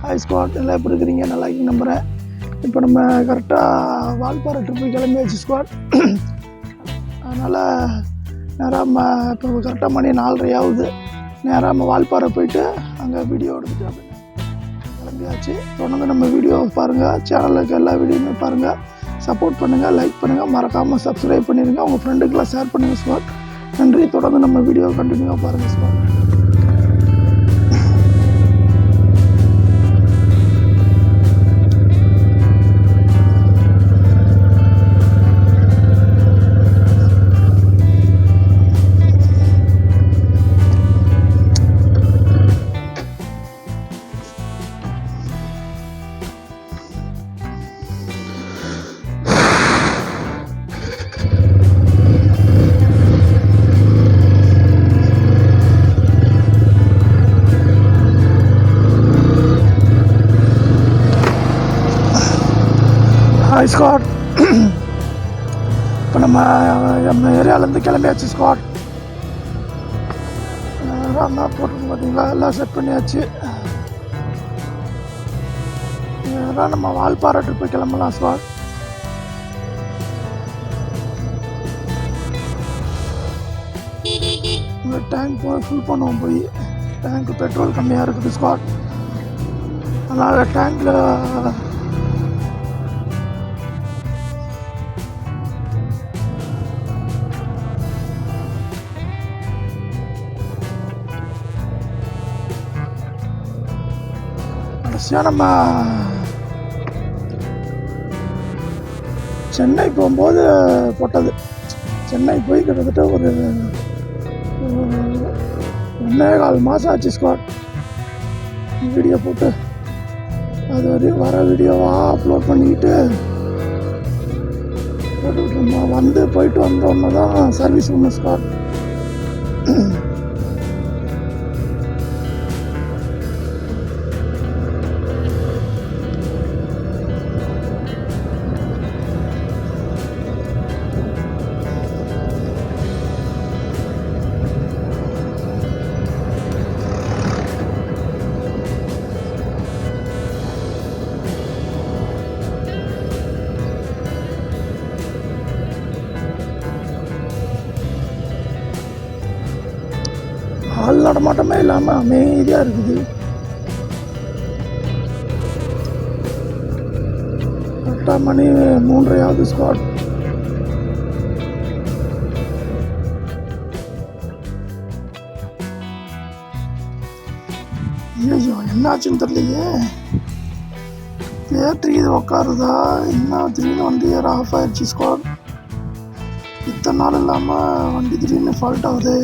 Hi squad, எல்லாம் எப்படி இருக்கிறீங்க? நல்லா இருக்கீங்க நம்புகிறேன். இப்போ நம்ம கரெக்டாக வால்பாறை ட்ரிப்பு கிளம்பியாச்சு ஸ்குவாட். அதனால் நேராக இப்போ கரெக்டாக மணி 4:30 ஆகுது. நேராக நம்ம வால்பாறை போயிட்டு அங்கே வீடியோ எடுத்துகிட்டு அப்படின்னு கிளம்பியாச்சு. தொடர்ந்து நம்ம வீடியோ பாருங்கள், சேனலுக்கு எல்லா வீடியோவுமே பாருங்கள், சப்போர்ட் பண்ணுங்கள், லைக் பண்ணுங்கள், மறக்காமல் சப்ஸ்கிரைப் பண்ணிடுங்க, உங்கள் ஃப்ரெண்டுக்கெல்லாம் ஷேர் பண்ணுங்கள் ஸ்குவாட். நன்றி. தொடர்ந்து நம்ம வீடியோ கண்டினியூவாக பாருங்கள் ஸ்குவாட். ஹாய் ஸ்குவாட், இப்போ நம்ம ஏரியாவிலேருந்து கிளம்பியாச்சு ஸ்குவாட். மேப் போட்டு பார்த்தீங்களா, எல்லாம் செட் பண்ணியாச்சு. நம்ம வால்பாறை ட்ரிப்பு கிளம்பலாம் ஸ்குவாட். டேங்க் ஃபுல் பண்ணுவோம், போய் டேங்க்கு பெட்ரோல் கம்மியாக இருக்குது ஸ்குவாட். அதனால் டேங்கில் கடைசியாக நம்ம சென்னை போகும்போது போட்டது. சென்னை போய் கிட்டத்தட்ட ஒரு 1.25 மாதம் ஆச்சு ஸ்குவாட். வீடியோ போட்டு அது வரையும் வர வீடியோவாக அப்லோட் பண்ணிக்கிட்டு போட்டுக்கிட்டு வந்து போயிட்டு வந்தோன்னு தான் சர்வீஸ் பண்ண ஸ்குவாட். ஆள் நடமாட்டமே இல்லாமல் அமைதியாக இருக்குது. கரெக்டாக மணி 3:30 ஆகுது ஸ்குவாட். ஐயோ, என்னாச்சுன்னு தெரியலையே. பேட்டரி இது உக்காருதா என்ன? திடீர்னு வண்டி வேறு ஆஃப் ஆயிடுச்சு ஸ்குவாட். இத்தனை நாள் இல்லாமல் வண்டி திடீர்னு ஃபால்ட் ஆகுது.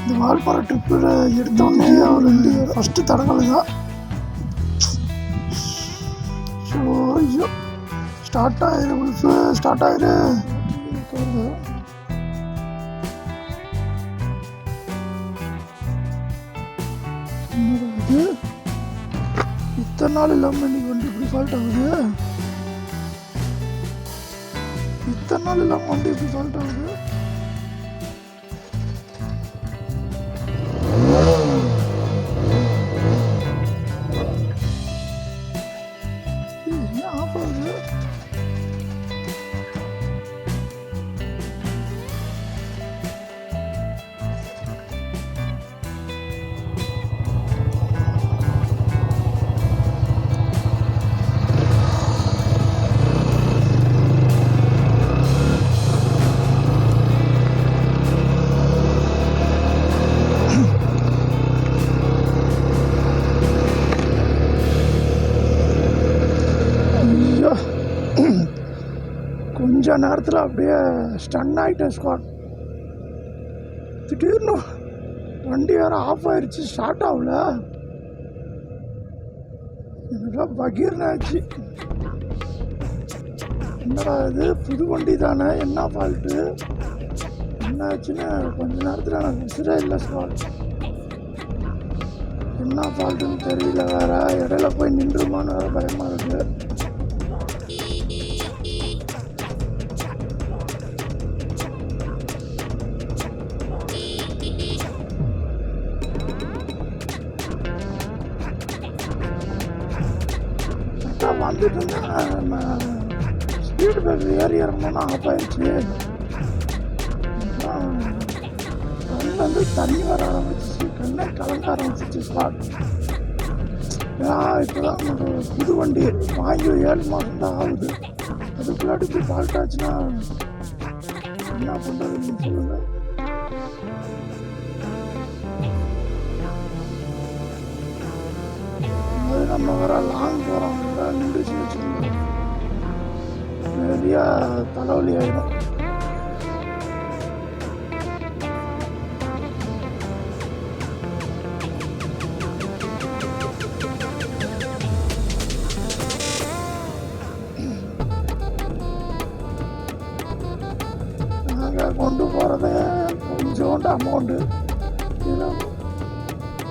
இந்த வால்பாறை ட்ரிப்பு எடுத்தோடனே ஒரு ஃபஸ்ட்டு தடங்கள் தான். ஸோ ஐயோ, ஸ்டார்ட் ஆயிரு உல்ஃபு, ஸ்டார்ட் ஆயிரு. இது இத்தனை நாள் இல்லாமல் இன்னைக்கு வண்டி இப்படி ஃபால்ட் ஆகுது. இத்தனை நாள் இல்லாமல் வண்டி இப்படி ஃபால்ட் ஆகுது. கொஞ்ச நேரத்தில் அப்படியே ஸ்டன் ஆகிட்டேன் ஸ்குவாட். திடீர்னு வண்டி வேறு ஆஃப் ஆயிடுச்சு, ஸ்டார்ட் ஆகல. எனக்குலாம் பகீர்னு ஆச்சு. என்னடா இது, புது வண்டி தானே, என்ன ஃபால்ட்டு, என்ன ஆச்சுன்னு கொஞ்ச நேரத்தில் எனக்கு விசிறே இல்லை ஸ்குவாட். என்ன ஃபால்ட்டுன்னு தெரியல, வேறு இடையில போய் நின்றுமான்னு வேறு பயமாக இருக்குது. கரெக்டாக வந்துட்டு இருந்தேன். நம்ம ஸ்பீடு பிரேக்கர் ஏறி இறங்கணும்னா ஆஃப் ஆயிடுச்சு. கண்ணிலேருந்து தண்ணி வர ஆரம்பிச்சிச்சு, கண்ணை கலங்க ஆரம்பிச்சிச்சு ஸ்பாட். ஏன்னா இப்போ தான் நமக்கு புது வண்டி வாங்கி 7 மாதம் தான் ஆகுது. அதுக்குள்ளாடி போய் ஃபால்ட் ஆச்சுன்னா என்ன பண்ணுறதுன்னு சொல்லுங்கள். அது நம்ம வர லாங் போகிறோம், நின்றுச்சு வச்சுக்கோங்க, நிறையா தலைவலி ஆகிடும். நாங்கள் கொண்டு போகிறத கொஞ்சோண்டு அமௌண்ட்டு, இதில்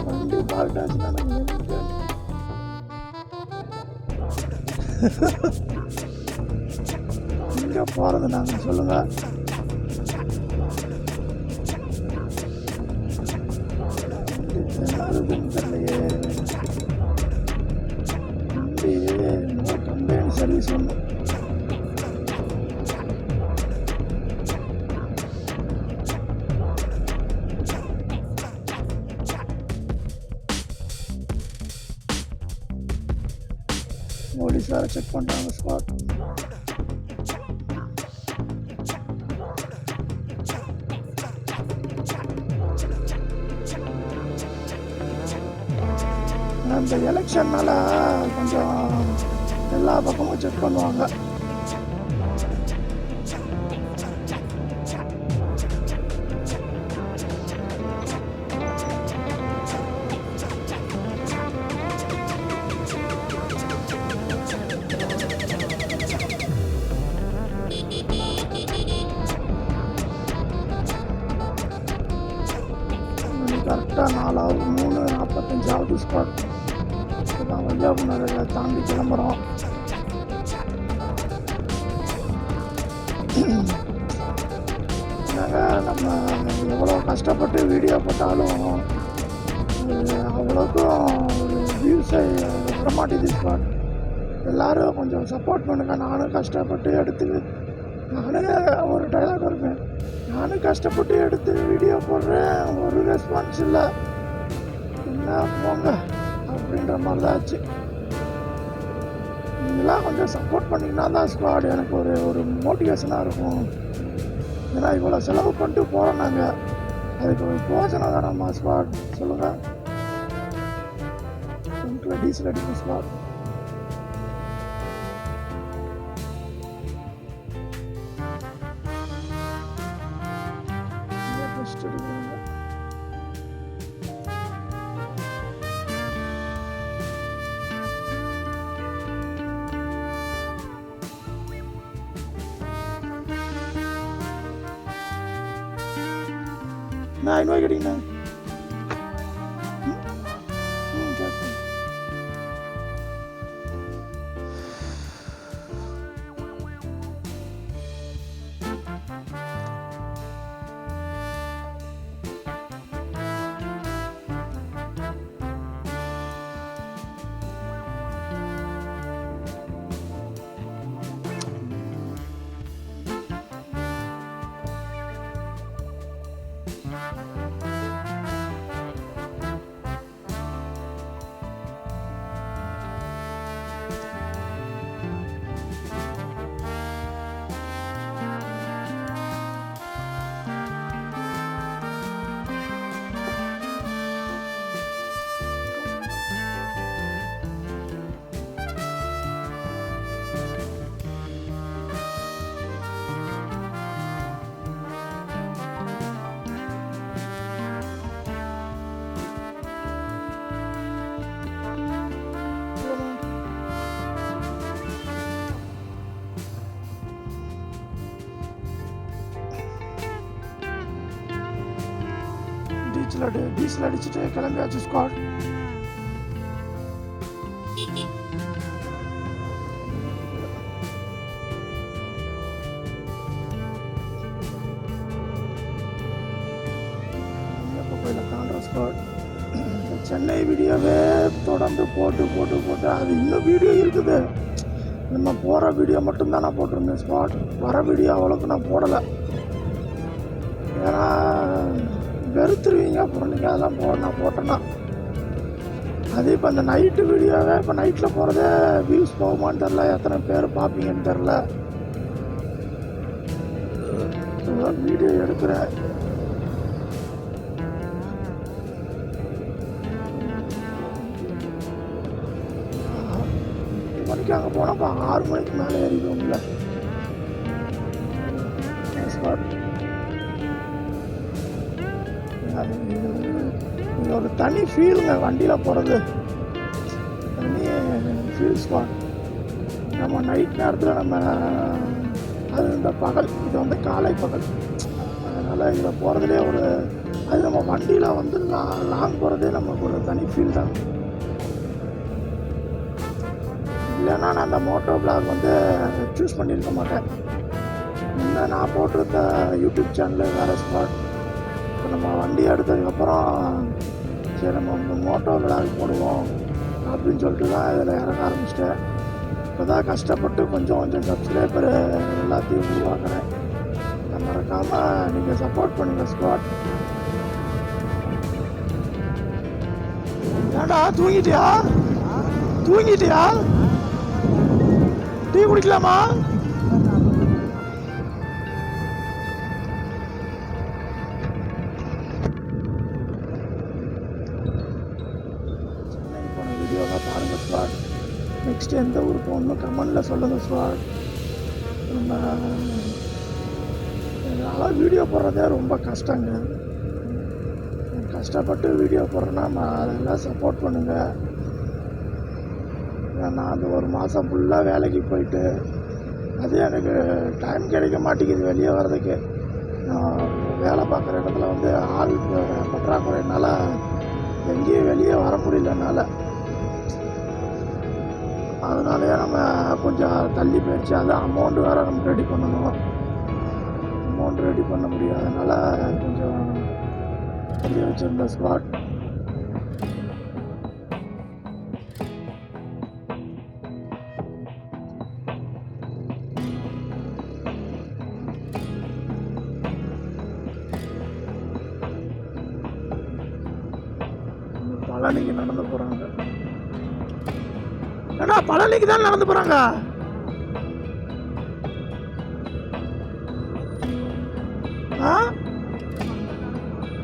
வண்டி ஃபால்ட் ஆச்சுன்னா நாங்கள் எங்கே போகிறது நாங்கள் சொல்லுங்கள். தெரியலையே, வண்டி கம்பெனி சர்வீஸ் ஒன்று. போலீஸ் வேறு செக் பண்ணுறாங்க ஸ்பாட். இந்த எலெக்ஷன்னால கொஞ்சம் எல்லா பக்கமும் செக் பண்ணுவாங்க. கரெக்டாக 4 3:45 ஸ்பாட். இப்போதான் வையாபுனரை தாண்டி கிளம்புறோம். நம்ம எவ்வளோ கஷ்டப்பட்டு வீடியோ போட்டாலும் அவ்வளோக்கும் ஒரு வியூஸை வரமாட்டேது ஸ்பாட். எல்லோரும் கொஞ்சம் சப்போர்ட் பண்ணுங்க. நானும் கஷ்டப்பட்டு எடுத்து, நானே ஒரு டைலாக் இருப்பேன், நானும் கஷ்டப்பட்டு எடுத்து வீடியோ போடுறேன், ஒரு ரெஸ்பான்ஸ் இல்லை, என்ன போங்க அப்படின்ற மாதிரி தான் ஆச்சு. நீங்களாம் கொஞ்சம் சப்போர்ட் பண்ணிங்கன்னா தான் ஸ்குவாட் எனக்கு ஒரு மோட்டிவேஷனாக இருக்கும். ஏன்னா இவ்வளோ செலவு பண்ணிட்டு போகிறோம் நாங்கள், அதுக்கு ஒரு பிரோஜனம் வேணாமா ஸ்குவாட் சொல்லுங்கள். டீசல் அடிக்கும் ஸ்குவாட். நான் 5 ரூபாய்க்கு கிடைக்குண்ணா. கேஸ் டீசல் அடிச்சுட்டு கிளம்பியாச்சு ஸ்குவாட். எப்போ போயில தாண்டா ஸ்குவாட். சென்னை வீடியோவே தொடர்ந்து போட்டு போட்டு போட்டு அது இன்னும் வீடியோ இருக்குது. நம்ம போகிற வீடியோ மட்டும்தான் நான் போட்டிருந்தேன் ஸ்பாட். வர வீடியோ அவ்வளோக்கு நான் போடலை. ஏன்னா வெறுத்துருவீங்க அப்புறம் நீங்கள் அதெல்லாம் நான் போட்டேன்னா. அது இப்போ அந்த நைட்டு வீடியோவை இப்போ நைட்டில் போகிறதே வியூஸ் போகுமான்னு தெரில, எத்தனை பேர் பார்ப்பீங்கன்னு தெரில. வீடியோ எடுக்கிறேன். மணிக்கு அங்கே போனப்போ 6 மணிக்கு மேலே ஏறிடுவோம்ல. இது ஒரு தனி ஃபீலுங்க வண்டியில் போகிறது. தனி ஃபீல் ஸ்பாட். நம்ம நைட் நேரத்தில் நம்ம அது இந்த பகல், இது வந்து காலை பகல். அதனால் இதில் போகிறதுலே ஒரு அது நம்ம வண்டியில் வந்து லாங் போகிறதே நமக்கு ஒரு தனி ஃபீல் தான். இல்லைன்னா நான் அந்த மோட்டோ பிளாக் வந்து சூஸ் பண்ணியிருக்க மாட்டேன். இன்னும் நான் போட்டிருந்த யூடியூப் சேனல் வேறு ஸ்பாட். இப்போ நம்ம வண்டி எடுத்ததுக்கப்புறம் சரி நம்ம இந்த மோட்டோ பிளாக் போடுவோம் அப்படின்னு சொல்லிட்டு தான் இதில் இறங்க ஆரம்பிச்சிட்டேன். இப்போ தான் கஷ்டப்பட்டு கொஞ்சம் கொஞ்சம் சப்ஸ்கிரைபர் எல்லாத்தையும் உருவாக்குறேன். மறக்காமல் நீங்கள் சப்போர்ட் பண்ணுங்கள் ஸ்பாட். ஏண்டா தூங்கிட்டியா? டீ குடிக்கலாமா? சென்னை போன வீடியோலாம் பாருங்கள் ஸ்பாட். நெக்ஸ்ட் எந்த ஊருக்கு போகணும் கமெண்டில் சொல்லுங்கள் ஸ்பாட். நம்ம அதெல்லாம் வீடியோ போடுறதே ரொம்ப கஷ்டங்க. கஷ்டப்பட்டு வீடியோ போடுறேன்னா அதெல்லாம் சப்போர்ட் பண்ணுங்கள். நான் அந்த ஒரு மாதம் ஃபுல்லாக வேலைக்கு போயிட்டு அது எனக்கு டைம் கிடைக்க மாட்டேங்குது வெளியே வர்றதுக்கு. வேலை பார்க்குற இடத்துல வந்து ஆள் பற்றாக்குறையினால எங்கேயும் வெளியே வர முடியல என்னால். அதனாலே நம்ம கொஞ்சம் தள்ளி போயிடுச்சு. அது அமௌண்ட் வேறு நம்ம ரெடி பண்ணணும். அமௌண்ட் ரெடி பண்ண முடியாதனால கொஞ்சம் தள்ளி வச்சுருந்த ஸ்பாட். பழனிக்கு நடந்து போகிறாங்க. ஏன்னா பழனிக்கு தான் நடந்து போகிறாங்க.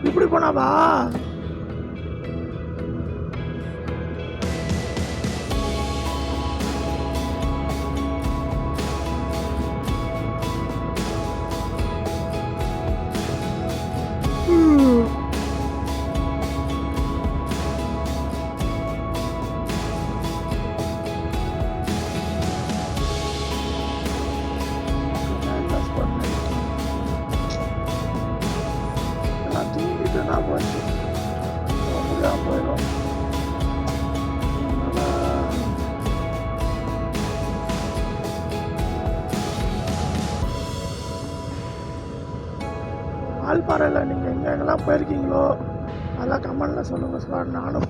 இப்படி போனாவா? தூங்கிட்டுனா போச்சு போயிடும். ஆள்பாறையில் நீங்கள் எங்கெங்கெல்லாம் போயிருக்கீங்களோ அதெல்லாம் கமெண்டில் சொல்லுங்கள் சார். நானும்